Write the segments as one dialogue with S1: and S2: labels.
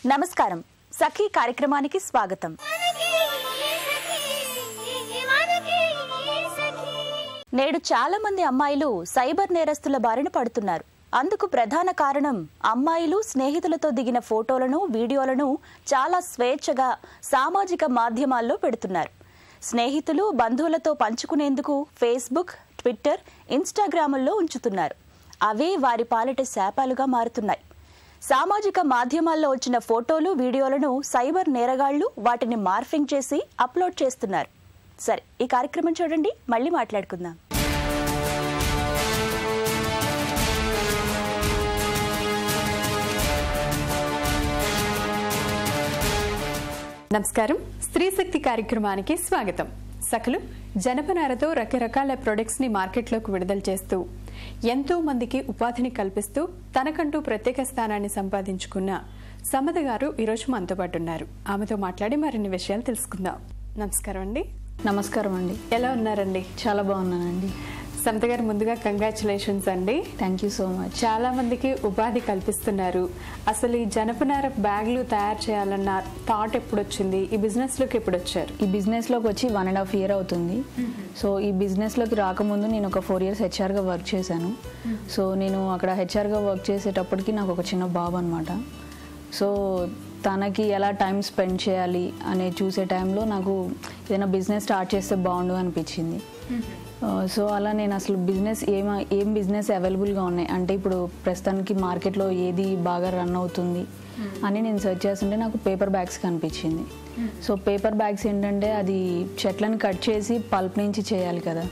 S1: నమస్కారం సఖీ కార్యక్రమానికి స్వాగతం. నేడు చాలా మంది అమ్మాయిలు సైబర్ నేరస్తుల బారిన పడుతున్నారు. అందుకు ప్రధాన కారణం అమ్మాయిలు స్నేహితులతో దిగిన ఫోటోలను, వీడియోలను చాలా స్వేచ్ఛగా సామాజిక మాధ్యమాల్లో పెడుతున్నారు. స్నేహితులు, బంధువులతో పంచుకునేందుకు ఫేస్బుక్, ట్విట్టర్, ఇన్స్టాగ్రాముల్లో ఉంచుతున్నారు. అవే వారి పాలిట శాపాలుగా మారుతున్నాయి. సామాజిక మాధ్యమాల్లో వచ్చిన ఫోటోలు, వీడియోలను సైబర్ నేరగాళ్లు వాటిని మార్ఫింగ్ చేసి అప్లోడ్ చేస్తున్నారు. సరే, ఈ కార్యక్రమం చూడండి, మళ్ళీ మాట్లాడుకుందాం.
S2: నమస్కారం, స్త్రీ శక్తి కార్యక్రమానికి స్వాగతం. సకలు జనపనారతో రకరకాల ప్రొడక్ట్స్ ని మార్కెట్లోకి విడుదల చేస్తూ ఎంతో మందికి ఉపాధిని కల్పిస్తూ తనకంటూ ప్రత్యేక స్థానాన్ని సంపాదించుకున్న సమత గారు ఈరోజు మనతో పాటు ఉన్నారు. ఆమెతో మాట్లాడి మరిన్ని విషయాలు తెలుసుకుందాం. నమస్కారం అండి.
S3: నమస్కారం అండి.
S2: ఎలా ఉన్నారండి?
S3: చాలా బాగున్నానండి.
S2: సమత గారు, ముందుగా కంగ్రాచులేషన్స్ అండి.
S3: Thank you so much.
S2: చాలా మందికి ఉపాధి కల్పిస్తున్నారు. అసలు ఈ జనపనార బ్యాగ్లు తయారు చేయాలన్న థాట్ ఎప్పుడు వచ్చింది? ఈ బిజినెస్ లోకి ఎప్పుడు వచ్చారు?
S3: ఈ బిజినెస్ లోకి వచ్చి 1.5 year అవుతుంది. సో ఈ బిజినెస్ లోకి రాకముందు నేను ఒక 4 years HR గా వర్క్ చేశాను. సో నేను అక్కడ HR గా వర్క్ చేసేటప్పటికి నాకు ఒక చిన్న బాబు అనమాట. సో తనకి ఎలా టైం స్పెండ్ చేయాలి అనే చూసే టైంలో నాకు ఏదైనా బిజినెస్ స్టార్ట్ చేస్తే బాగుండు అనిపించింది. సో అలా నేను అసలు బిజినెస్ ఏం బిజినెస్ అవైలబుల్గా ఉన్నాయి అంటే ఇప్పుడు ప్రస్తుతానికి మార్కెట్లో ఏది బాగా రన్ అవుతుంది అని నేను సెర్చ్ చేస్తుంటే నాకు పేపర్ బ్యాగ్స్ కనిపించింది. సో పేపర్ బ్యాగ్స్ ఏంటంటే అది చెట్లను కట్ చేసి పల్ప్ నుంచి చేయాలి కదా.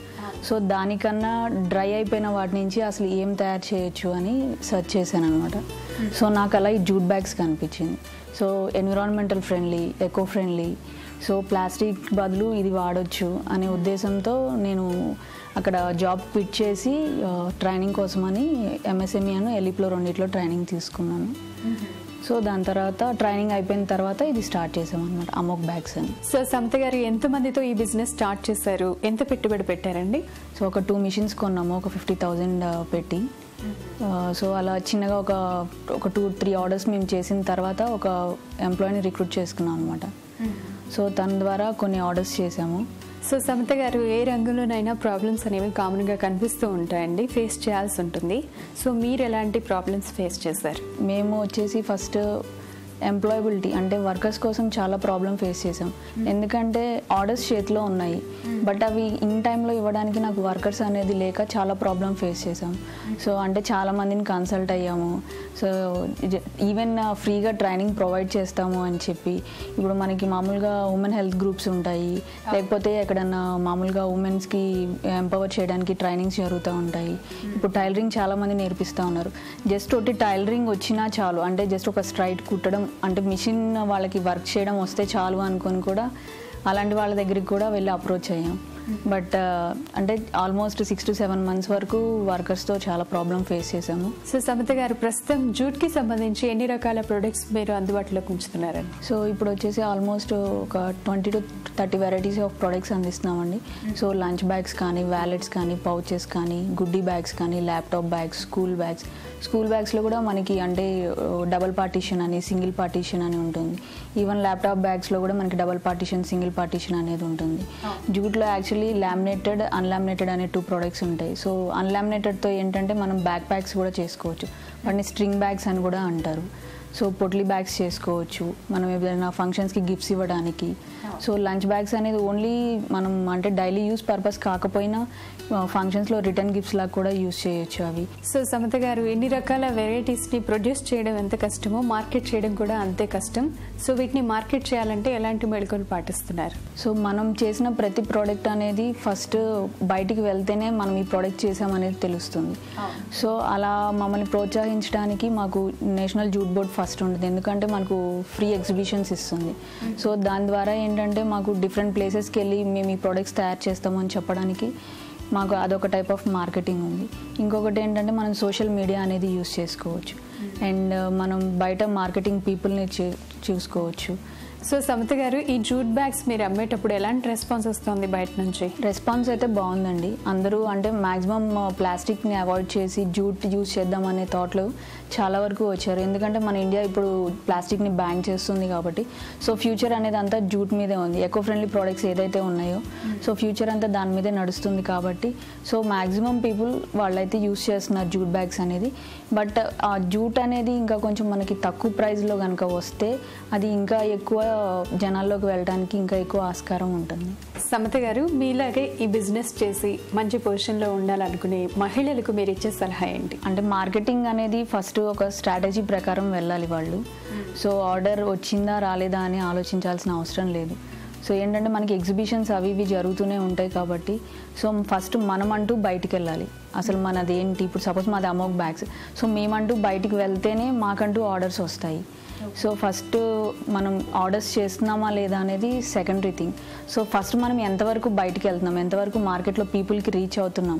S3: సో దానికన్నా డ్రై అయిపోయిన వాటి నుంచి అసలు ఏం తయారు చేయొచ్చు అని సెర్చ్ చేశాను అనమాట. సో నాకు అలా ఈ జూట్ బ్యాగ్స్ కనిపించింది. So environmental friendly, eco friendly, so plastic బదులు ఇది వాడొచ్చు అనే ఉద్దేశంతో నేను అక్కడ జాబ్ క్విట్ చేసి ట్రైనింగ్ కోసమని MSME అని ఎలిప్లో రెండిట్లో ట్రైనింగ్ తీసుకున్నాను. సో దాని తర్వాత ట్రైనింగ్ అయిపోయిన తర్వాత ఇది స్టార్ట్ చేసాం అనమాట, అమోక్ బ్యాగ్స్ అని.
S2: సో సమత గారు, ఎంతమందితో ఈ బిజినెస్ స్టార్ట్ చేశారు? ఎంత పెట్టుబడి పెట్టారండి?
S3: సో ఒక 2 machines కొన్నాము, ఒక 50,000 పెట్టి. సో అలా చిన్నగా ఒక 2-3 orders మేము చేసిన తర్వాత ఒక ఎంప్లాయీని రిక్రూట్ చేసుకున్నాం అనమాట. సో తన ద్వారా కొన్ని ఆర్డర్స్ చేసాము.
S2: సో సమత గారు, ఏ రంగంలోనైనా ప్రాబ్లమ్స్ అనేవి కామన్గా కనిపిస్తూ ఉంటాయండి, ఫేస్ చేయాల్సి ఉంటుంది. సో మీరు ఎలాంటి ప్రాబ్లమ్స్ ఫేస్ చేశారు?
S3: మేము వచ్చేసి ఫస్ట్ ఎంప్లాయబిలిటీ అంటే వర్కర్స్ కోసం చాలా ప్రాబ్లం ఫేస్ చేసాం. ఎందుకంటే ఆర్డర్స్ చేతిలో ఉన్నాయి, బట్ అవి ఇన్ టైంలో ఇవ్వడానికి నాకు వర్కర్స్ అనేది లేక చాలా ప్రాబ్లం ఫేస్ చేసాం. సో అంటే చాలా మందిని కన్సల్ట్ అయ్యాము. సో ఈవెన్ ఫ్రీగా ట్రైనింగ్ ప్రొవైడ్ చేస్తాము అని చెప్పి, ఇప్పుడు మనకి మామూలుగా ఉమెన్ హెల్త్ గ్రూప్స్ ఉంటాయి, లేకపోతే ఎక్కడన్నా మామూలుగా ఉమెన్స్కి ఎంపవర్ చేయడానికి ట్రైనింగ్స్ జరుగుతూ ఉంటాయి. ఇప్పుడు టైలరింగ్ చాలా మంది నేర్పిస్తూ ఉన్నారు. జస్ట్ ఒకటి టైలరింగ్ వచ్చినా చాలు, అంటే జస్ట్ ఒక స్ట్రైట్ కుట్టడం అంటే మిషన్ వాళ్ళకి వర్క్ చేయడం వస్తే చాలు అనుకొని కూడా అలాంటి వాళ్ళ దగ్గరికి కూడా వెళ్ళి అప్రోచ్ అయ్యాం. బట్ అంటే ఆల్మోస్ట్ 6 to 7 months వరకు వర్కర్స్తో చాలా ప్రాబ్లం ఫేస్ చేసాము.
S2: సో సమత గారు, ప్రస్తుతం జూట్కి సంబంధించి ఎన్ని రకాల ప్రొడక్ట్స్ మీరు అందుబాటులోకి ఉంచుతున్నారండి?
S3: సో ఇప్పుడు వచ్చేసి ఆల్మోస్ట్ ఒక 20 to 30 వెరైటీస్ ఆఫ్ ప్రొడక్ట్స్ అందిస్తున్నామండి. సో లంచ్ బ్యాగ్స్ కానీ, వ్యాలెట్స్ కానీ, పౌచెస్ కానీ, గుడ్డీ బ్యాగ్స్ కానీ, ల్యాప్టాప్ బ్యాగ్స్, స్కూల్ బ్యాగ్స్లో కూడా మనకి అంటే డబల్ పార్టీషన్ అని, సింగిల్ పార్టీషన్ అని ఉంటుంది. ఈవెన్ ల్యాప్టాప్ బ్యాగ్స్లో కూడా మనకి డబల్ పార్టీషన్, సింగిల్ పార్టీషన్ అనేది ఉంటుంది. జూట్లో యాక్చువల్లీ లామినేటెడ్, అన్లామినేటెడ్ అనే 2 products ఉంటాయి. సో అన్లామినేటెడ్తో ఏంటంటే మనం బ్యాక్ ప్యాక్స్ కూడా చేసుకోవచ్చు, వాటిని స్ట్రింగ్ బ్యాగ్స్ అని కూడా అంటారు. సో పొట్లీ బ్యాగ్స్ చేసుకోవచ్చు మనం ఏదైనా ఫంక్షన్స్కి గిఫ్ట్స్ ఇవ్వడానికి. సో లంచ్ బ్యాగ్స్ అనేది ఓన్లీ మనం అంటే డైలీ యూస్ పర్పస్ కాకపోయినా ఫంక్షన్స్లో రిటర్న్ గిఫ్ట్స్ లాగా కూడా యూస్ చేయొచ్చు అవి.
S2: సో సమత గారు, ఎన్ని రకాల వెరైటీస్ని ప్రొడ్యూస్ చేయడం ఎంత కష్టమో మార్కెట్ చేయడం కూడా అంతే కష్టం. సో వీటిని మార్కెట్ చేయాలంటే ఎలాంటి మెళకువలు పాటిస్తున్నారు?
S3: సో మనం చేసిన ప్రతి ప్రోడక్ట్ అనేది ఫస్ట్ బయటికి వెళ్తేనే మనం ఈ ప్రోడక్ట్ చేసామనేది తెలుస్తుంది. సో అలా మమ్మల్ని ప్రోత్సహించడానికి మాకు నేషనల్ జూట్ బోర్డ్ ఫస్ట్ ఉంటుంది, ఎందుకంటే మనకు ఫ్రీ ఎగ్జిబిషన్స్ ఇస్తుంది. సో దాని ద్వారా ఏంటంటే మాకు డిఫరెంట్ ప్లేసెస్కి వెళ్ళి మేము ఈ ప్రోడక్ట్స్ తయారు చేస్తామని చెప్పడానికి మాకు అదొక టైప్ ఆఫ్ మార్కెటింగ్ ఉంది. ఇంకొకటి ఏంటంటే మనం సోషల్ మీడియా అనేది యూస్ చేసుకోవచ్చు, అండ్ మనం బయట మార్కెటింగ్ పీపుల్ని చూసుకోవచ్చు.
S2: సో సమత గారు, ఈ జూట్ బ్యాగ్స్ మీరు అమ్మేటప్పుడు ఎలాంటి రెస్పాన్స్ వస్తుంది బయట నుంచి?
S3: రెస్పాన్స్ అయితే బాగుందండి. అందరూ అంటే మ్యాక్సిమం ప్లాస్టిక్ని అవాయిడ్ చేసి జూట్ యూజ్ చేద్దామనే థాట్లో చాలా వరకు వచ్చారు. ఎందుకంటే మన ఇండియా ఇప్పుడు ప్లాస్టిక్ని బ్యాన్ చేస్తుంది కాబట్టి సో ఫ్యూచర్ అనేది అంతా జూట్ మీదే ఉంది. ఎకో ఫ్రెండ్లీ ప్రోడక్ట్స్ ఏదైతే ఉన్నాయో సో ఫ్యూచర్ అంతా దాని మీదే నడుస్తుంది కాబట్టి సో మ్యాక్సిమం పీపుల్ వాళ్ళైతే యూజ్ చేస్తున్నారు జూట్ బ్యాగ్స్ అనేది. బట్ ఆ జూట్ అనేది ఇంకా కొంచెం మనకి తక్కువ ప్రైస్లో కనుక వస్తే అది ఇంకా ఎక్కువ జనాల్లోకి వెళ్ళడానికి ఇంకా ఎక్కువ ఆస్కారం ఉంటుంది.
S2: సమత గారు, మీలాగే ఈ బిజినెస్ చేసి మంచి పొజిషన్లో ఉండాలనుకునే మహిళలకు మీరు ఇచ్చే సలహా ఏంటి?
S3: అంటే మార్కెటింగ్ అనేది ఫస్ట్ ఒక స్ట్రాటజీ ప్రకారం వెళ్ళాలి వాళ్ళు. సో ఆర్డర్ వచ్చిందా రాలేదా అని ఆలోచించాల్సిన అవసరం లేదు. సో ఏంటంటే మనకి ఎగ్జిబిషన్స్ అవి ఇవి జరుగుతూనే ఉంటాయి కాబట్టి సో ఫస్ట్ మనం అంటూ బయటికి వెళ్ళాలి. అసలు మనది ఏంటి, ఇప్పుడు సపోజ్ మాది అమోక్ బ్యాగ్స్, సో మేమంటూ బయటికి వెళ్తేనే మాకంటూ ఆర్డర్స్ వస్తాయి. సో ఫస్ట్ మనం ఆర్డర్స్ చేస్తున్నామా లేదా అనేది సెకండరీ థింగ్. సో ఫస్ట్ మనం ఎంతవరకు బయటికి వెళ్తున్నాం, ఎంతవరకు మార్కెట్లో పీపుల్కి రీచ్ అవుతున్నాం,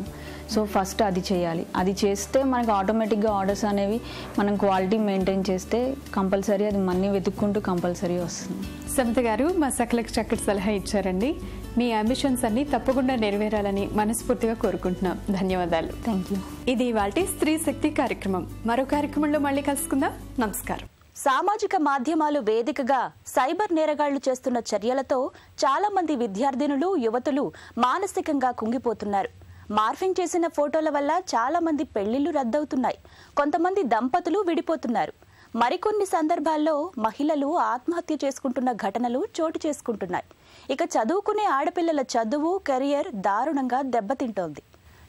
S3: సో ఫస్ట్ అది చేయాలి. అది చేస్తే మనకు ఆటోమేటిక్గా ఆర్డర్స్ అనేవి మనం క్వాలిటీ మెయింటైన్ చేస్తే కంపల్సరీ అది మనీ వెతుక్కుంటూ కంపల్సరీ వస్తుంది.
S2: సమత గారు, మా సకలకు చక్కటి సలహా ఇచ్చారండి. మీ అంబిషన్స్ అన్ని తప్పకుండా నెరవేరాలని మనస్ఫూర్తిగా కోరుకుంటున్నాం. ధన్యవాదాలు.
S3: Thank you.
S2: ఇది ఇవాల్టి స్త్రీ శక్తి కార్యక్రమం. మరో కార్యక్రమంలో మళ్ళీ కలుసుకుందాం. నమస్కారం.
S1: సామాజిక మాధ్యమాలు వేదికగా సైబర్ నేరగాళ్లు చేస్తున్న చర్యలతో చాలా మంది విద్యార్థినులు, యువతులు మానసికంగా కుంగిపోతున్నారు. మార్ఫింగ్ చేసిన ఫోటోల వల్ల చాలా మంది పెళ్లిళ్లు రద్దవుతున్నాయి. కొంతమంది దంపతులు విడిపోతున్నారు. మరికొన్ని సందర్భాల్లో మహిళలు ఆత్మహత్య చేసుకుంటున్న ఘటనలు చోటు చేసుకుంటున్నాయి. ఇక చదువుకునే ఆడపిల్లల చదువు, కెరియర్ దారుణంగా దెబ్బతింటోంది.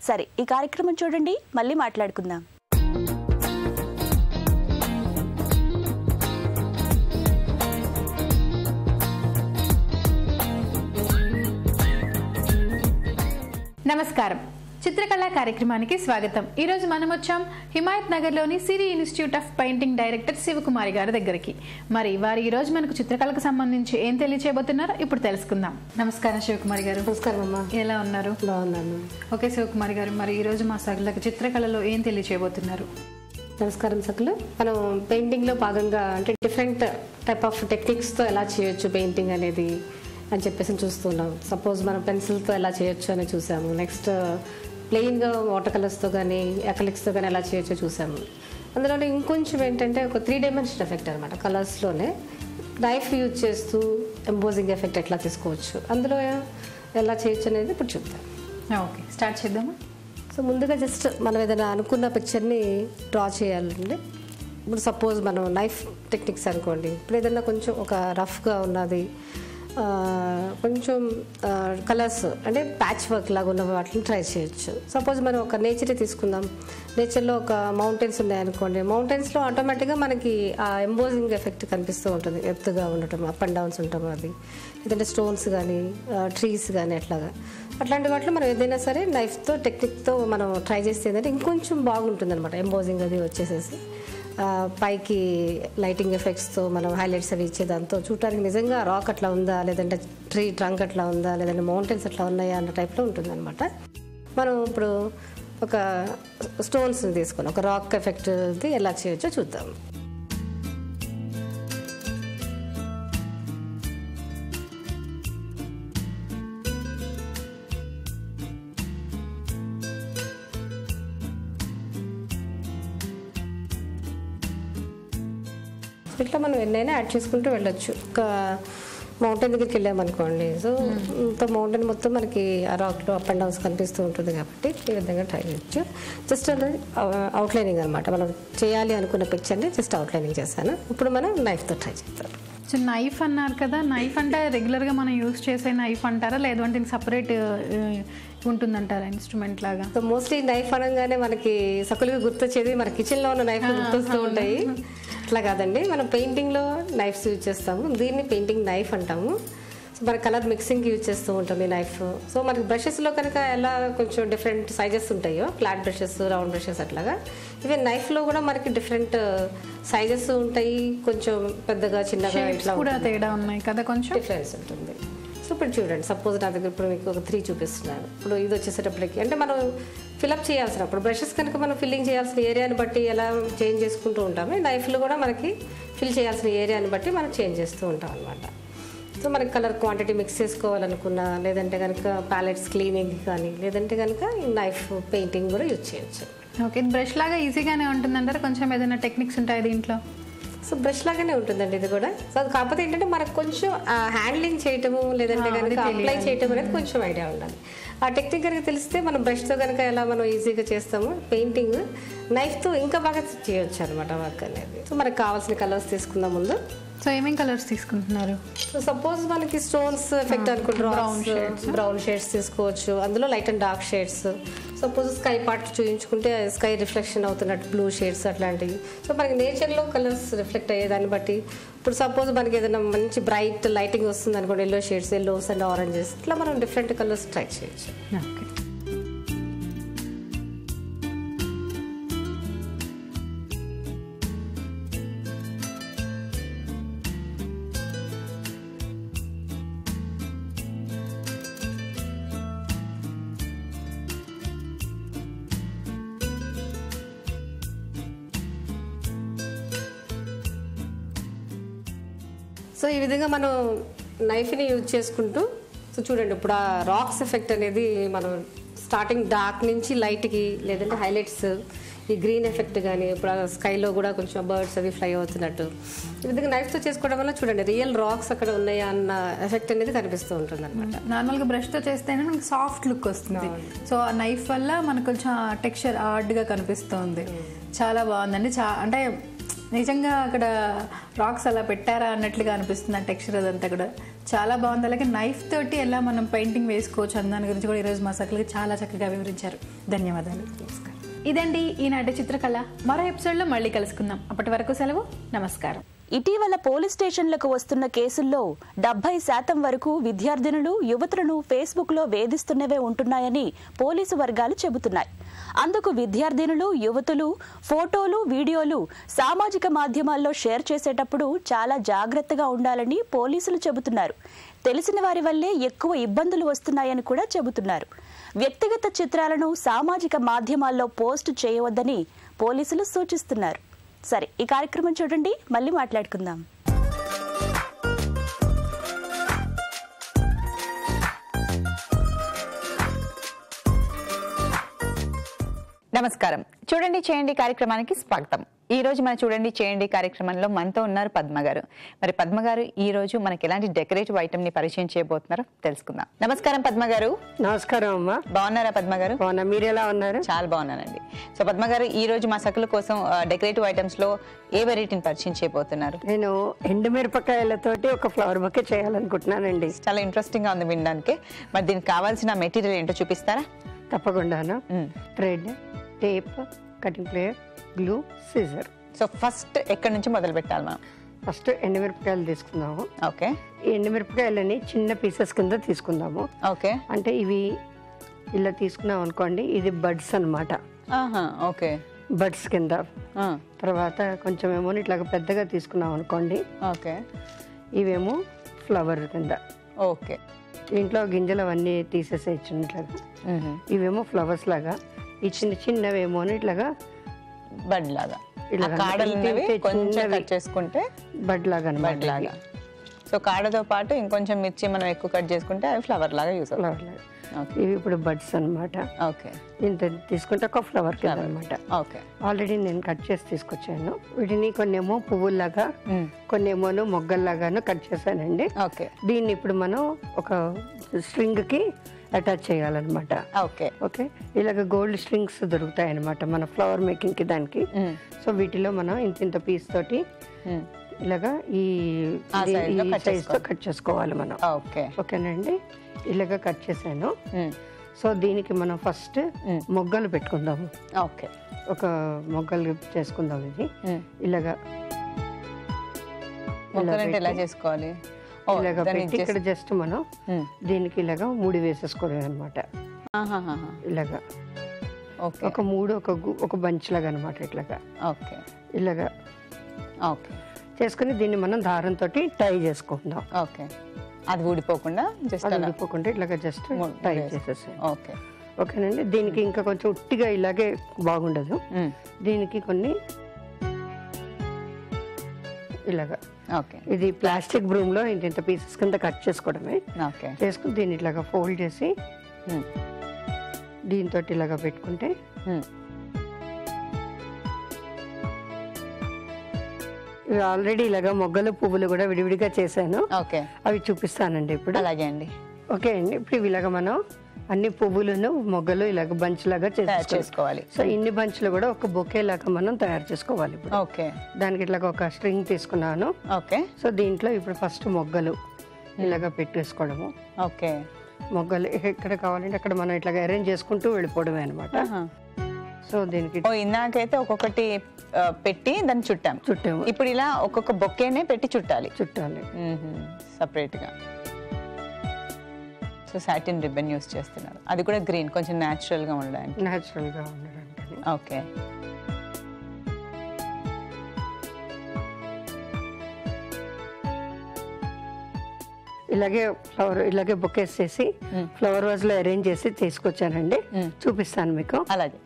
S1: సరే, ఈ కార్యక్రమం చూడండి, మళ్ళీ మాట్లాడుకుందాం.
S4: నమస్కారం. చిత్రకళ కార్యక్రమానికి స్వాగతం. ఈ రోజు మనం వచ్చాం హిమాయత్ నగర్ లోని సిరి institute of painting director Sivakumari గారి దగ్గరికి. మరి వారు ఈ రోజు మనకు చిత్రకళకు సంబంధించి ఏం తెలియచేయబోతున్నారో ఇప్పుడు తెలుసుకుందాం. నమస్కారం శివకుమారి గారు.
S5: నమస్కారం అమ్మా.
S4: ఎలా ఉన్నారు?
S5: బాగున్నాను.
S4: ఓకే శివకుమారి గారు, మరి ఈ రోజు మా సగలకు చిత్రకళలో ఏం తెలియచేయబోతున్నారు?
S5: నమస్కారం సకులు. మనం పెయింటింగ్లో భాగంగా అంటే డిఫరెంట్ టైప్ ఆఫ్ టెక్నిక్స్తో ఎలా చేయొచ్చు పెయింటింగ్ అనేది అని చెప్పేసి చూస్తున్నాం. సపోజ్ మనం పెన్సిల్తో ఎలా చేయొచ్చు అని చూసాము. నెక్స్ట్ ప్లెయిన్గా వాటర్ కలర్స్తో కానీ అక్రిలిక్స్తో కానీ ఎలా చేయొచ్చో చూసాము. అందులోనే ఇంకొంచెం ఏంటంటే ఒక 3 డైమెన్షన్ ఎఫెక్ట్ అనమాట. కలర్స్లోనే నైఫ్ యూజ్ చేస్తూ ఎంబోజింగ్ ఎఫెక్ట్ ఎట్లా తీసుకోవచ్చు, అందులో ఎలా చేయొచ్చు అనేది ఇప్పుడు చూద్దాం.
S4: ఓకే, స్టార్ట్ చేద్దామా?
S5: సో ముందుగా జస్ట్ మనం ఏదైనా అనుకున్న పిక్చర్ని డ్రా చేయాలండి. ఇప్పుడు సపోజ్ మనం నైఫ్ టెక్నిక్స్ అనుకోండి. ఇప్పుడు ఏదైనా కొంచెం ఒక రఫ్గా ఉన్నది, కొంచెం కలర్స్ అంటే ప్యాచ్ వర్క్ లాగా ఉన్న వాటిని ట్రై చేయొచ్చు. సపోజ్ మనం ఒక నేచరే తీసుకుందాం. నేచర్లో ఒక మౌంటైన్స్ ఉన్నాయనుకోండి. మౌంటైన్స్లో ఆటోమేటిక్గా మనకి ఆ ఎంబోజింగ్ ఎఫెక్ట్ కనిపిస్తూ ఉంటుంది. ఎత్తుగా ఉండటం, అప్ అండ్ డౌన్స్ ఉండటం, అది లేదంటే స్టోన్స్ కానీ ట్రీస్ కానీ అట్లాంటి వాటిలో మనం ఏదైనా సరే నైఫ్తో టెక్నిక్తో మనం ట్రై చేస్తే ఏంటంటే ఇంకొంచెం బాగుంటుంది అనమాట. ఎంబోజింగ్ అది వచ్చేసేసి పైకి లైటింగ్ ఎఫెక్ట్స్తో మనం హైలైట్స్ అవి ఇచ్చేదాంతో చూడటానికి నిజంగా రాక్ అట్లా ఉందా, లేదంటే ట్రీ ట్రంక్ అట్లా ఉందా, లేదంటే మౌంటైన్స్ అట్లా ఉన్నాయా అన్న టైప్లో ఉంటుంది అనమాట. మనం ఇప్పుడు ఒక స్టోన్స్ని తీసుకొని ఒక రాక్ ఎఫెక్ట్ ఎలా చేయొచ్చో చూద్దాం. ఇట్లా మనం ఎన్నైనా యాడ్ చేసుకుంటూ వెళ్ళొచ్చు. ఒక మౌంటైన్ దగ్గరికి వెళ్ళామనుకోండి. సో ఇంత మౌంటైన్ మొత్తం మనకి ఆ రాక్లో అప్ అండ్ డౌన్స్ కనిపిస్తూ ఉంటుంది కాబట్టి ఈ విధంగా ట్రై చేయొచ్చు. జస్ట్ అనేది అవుట్లైనింగ్ అనమాట. మనం చేయాలి అనుకున్న పిక్చర్ని జస్ట్ అవుట్లైనింగ్ చేశాను. ఇప్పుడు మనం నైఫ్తో ట్రై చేస్తాం.
S4: సో నైఫ్ అన్నారు కదా, నైఫ్ అంటే రెగ్యులర్గా మనం యూజ్ చేసే నైఫ్ అంటారా, లేదు అంటే సపరేట్ ఉంటుందంటారా ఇన్స్ట్రుమెంట్ లాగా?
S5: సో మోస్ట్లీ నైఫ్ అనగానే మనకి సకులుగా గుర్తొచ్చేది మన కిచెన్లో ఉన్న నైఫ్ గుర్తొస్తూ ఉంటాయి. అట్లా కాదండి, మనం పెయింటింగ్లో నైఫ్స్ యూజ్ చేస్తాము. దీన్ని పెయింటింగ్ నైఫ్ అంటాము. సో మన కలర్ మిక్సింగ్కి యూజ్ చేస్తూ ఉంటాం ఈ నైఫ్. సో మనకి బ్రషెస్లో కనుక ఎలా కొంచెం డిఫరెంట్ సైజెస్ ఉంటాయో, ఫ్లాట్ బ్రషెస్, రౌండ్ బ్రషెస్ అట్లాగా, ఈవెన్ నైఫ్లో కూడా మనకి డిఫరెంట్ సైజెస్ ఉంటాయి. కొంచెం పెద్దగా, చిన్నగా ఇట్లా
S4: కూడా తేడా ఉన్నాయి కదా, కొంచెం
S5: డిఫరెన్స్ ఉంటుంది. సో ఇప్పుడు చూడండి, సపోజ్ నా దగ్గర ఇప్పుడు మీకు ఒక 3 చూపిస్తున్నాను. ఇప్పుడు ఇది వచ్చేసేటప్పటికి అంటే మనం ఫిల్అప్ చేయాల్సినప్పుడు బ్రషెస్ కనుక మనం ఫిల్లింగ్ చేయాల్సిన ఏరియాని బట్టి ఎలా చేంజ్ చేసుకుంటూ ఉంటాము. నైఫ్లు కూడా మనకి ఫిల్ చేయాల్సిన ఏరియాని బట్టి మనం చేంజ్ చేస్తూ ఉంటాం అనమాట. సో మనకి కలర్ క్వాంటిటీ మిక్స్ చేసుకోవాలనుకున్నా, లేదంటే కనుక ప్యాలెట్స్ క్లీనింగ్ కానీ, లేదంటే కనుక నైఫ్ పెయింటింగ్ కూడా యూజ్ చేయొచ్చు.
S4: ఓకే, ఇది బ్రష్ లాగా ఈజీగానే ఉంటుందంటారా? కొంచెం ఏదైనా టెక్నిక్స్ ఉంటాయి దీంట్లో?
S5: సో బ్రష్ లాగానే ఉంటుందండి ఇది కూడా. సో అది కాకపోతే ఏంటంటే మనకు కొంచెం హ్యాండ్లింగ్ చేయటము, లేదంటే కనుక అప్లై చేయటం అనేది కొంచెం ఐడియా ఉండాలి. ఆ టెక్నిక్ కనుక తెలిస్తే మనం బ్రష్తో కనుక ఎలా మనం ఈజీగా చేస్తామో పెయింటింగ్, నైఫ్తో ఇంకా బాగా చేయొచ్చు అనమాట వర్క్ అనేది. సో మనకు కావాల్సిన కలర్స్ తీసుకుందాం ముందు.
S4: సో ఏమేం కలర్స్ తీసుకుంటున్నారు?
S5: సో సపోజ్ మనకి స్టోన్స్ ఎఫెక్ట్ అనుకుంటే బ్రౌన్ షేడ్స్ తీసుకోవచ్చు, అందులో light and dark shades. Suppose sky part చూపించుకుంటే స్కై రిఫ్లెక్షన్ అవుతున్నట్టు బ్లూ షేడ్స్ అట్లాంటివి. సో మనకి నేచర్లో కలర్స్ రిఫ్లెక్ట్ అయ్యేదాన్ని బట్టి, ఇప్పుడు సపోజ్ మనకి ఏదైనా మంచి బ్రైట్ లైటింగ్ వస్తుంది అనుకోండి, yellow shades, yellows and oranges, ఇట్లా మనం డిఫరెంట్ కలర్స్ ట్రై చేయొచ్చు.
S4: ఓకే,
S5: సో ఈ విధంగా మనం నైఫ్ని యూజ్ చేసుకుంటూ, సో చూడండి ఇప్పుడు ఆ రాక్స్ ఎఫెక్ట్ అనేది మనం స్టార్టింగ్ డార్క్ నుంచి లైట్కి, లేదంటే హైలైట్స్, ఈ గ్రీన్ ఎఫెక్ట్ కానీ, ఇప్పుడు ఆ స్కైలో కూడా కొంచెం బర్డ్స్ అవి ఫ్లై అవుతున్నట్టు, ఈ విధంగా నైఫ్తో చేసుకోవడం వల్ల చూడండి రియల్ రాక్స్ అక్కడ ఉన్నాయా అన్న ఎఫెక్ట్ అనేది కనిపిస్తూ ఉంటుంది అనమాట.
S4: నార్మల్గా బ్రష్తో చేస్తేనే మనకి సాఫ్ట్ లుక్ వస్తుంది. సో ఆ నైఫ్ వల్ల మనకు కొంచెం టెక్స్చర్ హార్డ్గా కనిపిస్తుంది. చాలా బాగుందండి. అంటే నిజంగా అక్కడ రాక్స్ అలా పెట్టారా అన్నట్లుగా అనిపిస్తుంది ఆ టెక్స్చర్ అదంతా కూడా చాలా బాగుంది. అలాగే నైఫ్ తోటి ఎలా మనం పెయింటింగ్ వేసుకోవచ్చు అన్న దాని గురించి కూడా ఈరోజు మా సకలకి చాలా చక్కగా వివరించారు. ధన్యవాదాలు. నమస్కారం. ఇదండి ఈనాటి చిత్రకళ. మరో ఎపిసోడ్లో మళ్ళీ కలుసుకుందాం. అప్పటి వరకు సెలవు. నమస్కారం.
S1: ఇటీవల పోలీస్ స్టేషన్లకు వస్తున్న కేసుల్లో 70% వరకు విద్యార్థినులు, యువతులను ఫేస్బుక్లో వేధిస్తున్నవే ఉంటున్నాయని పోలీసు వర్గాలు చెబుతున్నాయి. అందుకు విద్యార్థినులు, యువతులు ఫోటోలు, వీడియోలు సామాజిక మాధ్యమాల్లో షేర్ చేసేటప్పుడు చాలా జాగ్రత్తగా ఉండాలని పోలీసులు చెబుతున్నారు. తెలిసిన వారి వల్లే ఎక్కువ ఇబ్బందులు వస్తున్నాయని కూడా చెబుతున్నారు. వ్యక్తిగత చిత్రాలను సామాజిక మాధ్యమాల్లో పోస్టు చేయవద్దని పోలీసులు సూచిస్తున్నారు. సరే, ఈ కార్యక్రమం చూడండి, మళ్ళీ మాట్లాడుకుందాం.
S6: నమస్కారం. చూడండి చేయండి కార్యక్రమానికి స్వాగతం. ఈ రోజు మన చూడండి చేయండి కార్యక్రమంలో మనతో ఉన్నారు పద్మ గారు. మరి పద్మ గారు ఈ రోజు మనకి ఎలాంటి డెకరేటివ్ ఐటమ్ ని పరిచయం చేయబోతున్నారో తెలుసుకుందాం. నమస్కారం పద్మ గారు.
S7: నమస్కారం అమ్మా.
S6: బాగున్నారా పద్మ గారు?
S7: బాగున్నా, మీరు ఎలా ఉన్నారు?
S6: చాలా బాగున్నానండి. సో పద్మ గారు, ఈ రోజు మా సకుల కోసం డెకరేటివ్ ఐటమ్స్ లో ఏ వెరైటీని పరిచయం చేయబోతున్నారు?
S7: నేను ఎండుమిరపకాయలతోటి ఒక ఫ్లవర్ బొకే చేయాలనుకుంటున్నానండి.
S6: చాలా ఇంట్రెస్టింగ్ గా ఉంది వినడానికి. మరి దీనికి కావాల్సిన మెటీరియల్ ఏంటో చూపిస్తారా?
S7: తప్పకుండాను. Thread, tape, cutting plier, glue, scissor.
S6: So first ఎక్కడి నుంచి మొదలు పెట్టాలి మనం?
S7: ఫస్ట్ ఎండుమిరపకాయలు తీసుకుందాము.
S6: ఓకే.
S7: ఈ ఎండుమిరపకాయలని చిన్న పీసెస్ కింద తీసుకుందాము.
S6: ఓకే.
S7: అంటే ఇవి ఇలా తీసుకున్నాం అనుకోండి, ఇది బడ్స్ అనమాట.
S6: ఓకే,
S7: బడ్స్ కింద. తర్వాత కొంచెం ఏమో ఇట్లాగ పెద్దగా తీసుకున్నాం అనుకోండి.
S6: ఓకే.
S7: ఇవేమో ఫ్లవర్ కింద.
S6: ఓకే.
S7: దీంట్లో గింజలు అవన్నీ తీసేసేయచ్చు ఇట్లాగా. ఇవేమో ఫ్లవర్స్ లాగా, ఈ చిన్న చిన్నవేమో ఇట్లాగా
S6: బడ్ లాగా, చేసుకుంటే
S7: బడ్ లాగా
S6: బడ్ లాగా. సో కాడతో పాటు ఇంకొంచెం మిర్చి మనం ఎక్కువ కట్ చేసుకుంటే అవి ఫ్లవర్ లాగా యూస్ అవుతాయి.
S7: ఇవి ఇప్పుడు బడ్స్ అనమాట.
S6: ఓకే.
S7: ఇంత తీసుకుంటే ఒక ఫ్లవర్ కింద అనమాట.
S6: ఓకే.
S7: ఆల్రెడీ నేను కట్ చేసి తీసుకొచ్చాను. వీటిని కొన్నేమో పువ్వుల్లాగా, కొన్నేమో మొగ్గల్లాగాను కట్ చేశానండి.
S6: ఓకే.
S7: దీన్ని ఇప్పుడు మనం ఒక స్ట్రింగ్ కి అటాచ్ చేయాలన్నమాట.
S6: ఓకే.
S7: ఓకే. ఇలాగ గోల్డ్ స్ట్రింగ్స్ దొరుకుతాయి అనమాట మన ఫ్లవర్ మేకింగ్ కి దానికి. సో వీటిలో మనం ఇంత పీస్ తోటి ఇలాగా ఈ సైజ్ తో కట్ చేసుకోవాలి మనం.
S6: ఓకే.
S7: ఓకేనండి. ఇలాగా కట్ చేశాను. సో దీనికి మనం ఫస్ట్ మొగ్గలు పెట్టుకుందాము.
S6: ఓకే.
S7: ఒక మొగ్గలు చేసుకుందాం. ఇది ఇలాగా
S6: ఎలా చేసుకోవాలి?
S7: ఇలాగా పెట్టి ఇక్కడ జస్ట్ మనం దీనికి ఇలాగా ముడి వేసేసుకోవడం అనమాట. ఇలాగా ఒక మూడు ఒక బంచ్ లాగా అనమాట. ఇట్లాగా
S6: ఓకే.
S7: ఇలాగా
S6: ఓకే
S7: చేసుకుని దీన్ని మనం దారంతో టై చేసుకుందాం.
S6: ఓకే. అది ఊడిపోకుండా
S7: ఊడిపోకుండా ఇట్లాగా జస్ట్ టై చేసేసాం.
S6: ఓకే.
S7: ఓకేనండి. దీనికి ఇంకా కొంచెం ఉట్టిగా ఇలాగే బాగుండదు. దీనికి కొన్ని ఇలాగా
S6: ఓకే
S7: ఇది ప్లాస్టిక్ బ్రూమ్ లో ఇంత పీసెస్ కింద కట్ చేసుకోవడమే.
S6: ఓకే
S7: చేసుకుని దీన్ని ఇట్లాగా ఫోల్డ్ చేసి దీంతో ఇలాగా పెట్టుకుంటే ఇవి ఆల్రెడీ ఇలాగా మొగ్గలు పువ్వులు కూడా విడివిడిగా చేశాను.
S6: ఓకే
S7: అవి చూపిస్తానండి ఇప్పుడు.
S6: అలాగే అండి.
S7: ఓకే అండి, ఇప్పుడు ఇవి ఇలాగా మనం అన్ని పువ్వులను మొగ్గలు ఇలాగ బంచ్ లాగా
S6: చేసుకోవాలి.
S7: సో ఇన్ని బంచ్లు కూడా ఒక బొకే లాగా మనం తయారు చేసుకోవాలి. ఇప్పుడు
S6: ఓకే
S7: దానికి ఇట్లాగా ఒక స్ట్రింగ్ తీసుకున్నాను.
S6: ఓకే
S7: సో దీంట్లో ఇప్పుడు ఫస్ట్ మొగ్గలు ఇలాగా పెట్టేసుకోవడము.
S6: ఓకే
S7: మొగ్గలు ఎక్కడ కావాలంటే అక్కడ మనం ఇట్లాగా అరేంజ్ చేసుకుంటూ వెళ్ళిపోవడమే అనమాట. సో దీనికి
S6: ఇందాకైతే ఒక్కొక్కటి పెట్టి దాన్ని చుట్టాము. ఇప్పుడు ఇలా ఒక్కొక్క బొక్కేనే పెట్టి చుట్టాలి సపరేట్ గా. సో సాటిన్ రిబ్బన్ యూస్ చేస్తున్నారు, అది కూడా గ్రీన్, కొంచెం న్యాచురల్ గా ఉండడానికి. ఓకే
S7: ఇలాగే బొకేస్ చేసి ఫ్లవర్ వాజ్ లో అరేంజ్ చేసి తీసుకొచ్చానండి, చూపిస్తాను మీకు.
S6: అలాగే.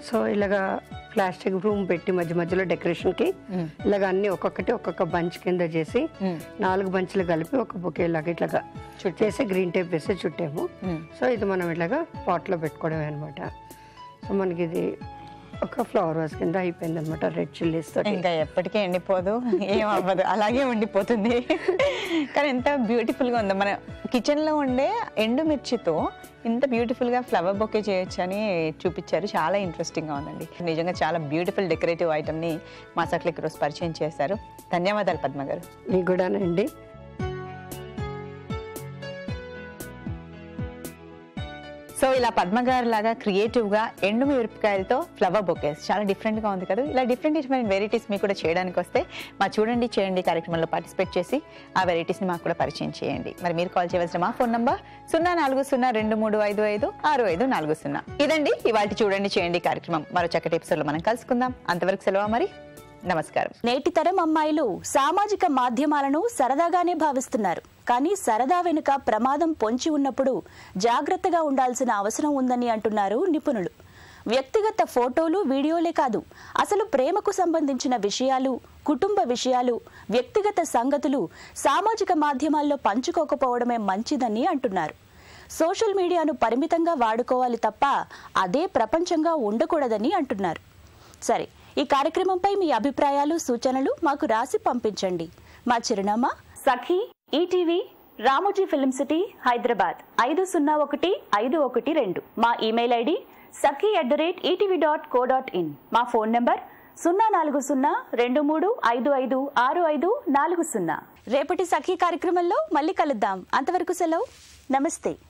S7: సో ఇలాగా ప్లాస్టిక్ రూమ్ పెట్టి మధ్య మధ్యలో డెకరేషన్ కి ఇలాగ అన్ని ఒక్కొక్క బంచ్ కింద చేసి 4 బంచ్లు కలిపి ఒక బొకే లాగా ఇట్లాగా చేసి గ్రీన్ టేప్ వేసి చుట్టాము. సో ఇది మనం ఇలాగా పాట్ లో పెట్టుకోవడమే అనమాట. సో మనకి ఇది ఒక ఫ్లవర్ వాజ్ కింద అయిపోయింది అనమాట. రెడ్ చిల్లీస్ తో
S6: ఇంకా ఎప్పటికీ ఎండిపోదు, ఏం అవ్వదు, అలాగే ఉండిపోతుంది. కానీ ఎంత బ్యూటిఫుల్ గా ఉందో. మన కిచెన్ లో ఉండే ఎండుమిర్చితో ఇంత బ్యూటిఫుల్ గా ఫ్లవర్ బొకే చేయొచ్చు అని చూపించారు. చాలా ఇంట్రెస్టింగ్ గా ఉందండి. నిజంగా చాలా బ్యూటిఫుల్ డెకరేటివ్ ఐటమ్ ని మా సట్లకి రోజు పరిచయం చేశారు. ధన్యవాదాలు పద్మ గారు.
S7: మీకు కూడానండి.
S6: సో ఇలా పద్మ గారు లాగా క్రియేటివ్ గా ఎండు మిరపకాయలతో ఫ్లవర్ బొకేస్ చాలా డిఫరెంట్ గా ఉంది కదా. ఇలా డిఫరెంట్ వెరైటీస్ మీకు కూడా చేయడానికి వస్తే మా చూడండి చేయండి కార్యక్రమంలో పార్టిసిపేట్ చేసి ఆ వెరైటీస్ ని మాకు కూడా పరిచయం చేయండి. మరి మీరు కాల్ చేయవలసిన మా ఫోన్ నంబర్ 0402355540. ఇదండి ఇవాళ చూడండి చేయండి కార్యక్రమం. మరో చక్కటి ఎపిసోడ్ లో మనం కలుసుకుందాం. అంతవరకు సెలవు మరి. నమస్కారం.
S1: నేటి తరం అమ్మాయిలు సామాజిక మాధ్యమాలను సరదాగానే భావిస్తున్నారు. కానీ సరదా వెనుక ప్రమాదం పొంచి ఉన్నప్పుడు జాగ్రత్తగా ఉండాల్సిన అవసరం ఉందని అంటున్నారు నిపుణులు. వ్యక్తిగత ఫోటోలు, వీడియోలే కాదు, అసలు ప్రేమకు సంబంధించిన విషయాలు, కుటుంబ విషయాలు, వ్యక్తిగత సంగతులు సామాజిక మాధ్యమాల్లో పంచుకోకపోవడమే మంచిదని అంటున్నారు. సోషల్ మీడియాను పరిమితంగా వాడుకోవాలి తప్ప అదే ప్రపంచంగా ఉండకూడదని అంటున్నారు. సరే, ఈ కార్యక్రమంపై మీ అభిప్రాయాలు, సూచనలు మాకు రాసి పంపించండి. మా చిరునామా Sakhi, ETV, Ramoji film city, Hyderabad 501-512. మా ఇమెయిల్ ఐడి sakhi@etv.co.in. మా ఫోన్ నంబర్ 0402355640. రేపటి సఖీ కార్యక్రమంలో మళ్ళీ కలుద్దాం. అంతవరకు సెలవు. నమస్తే.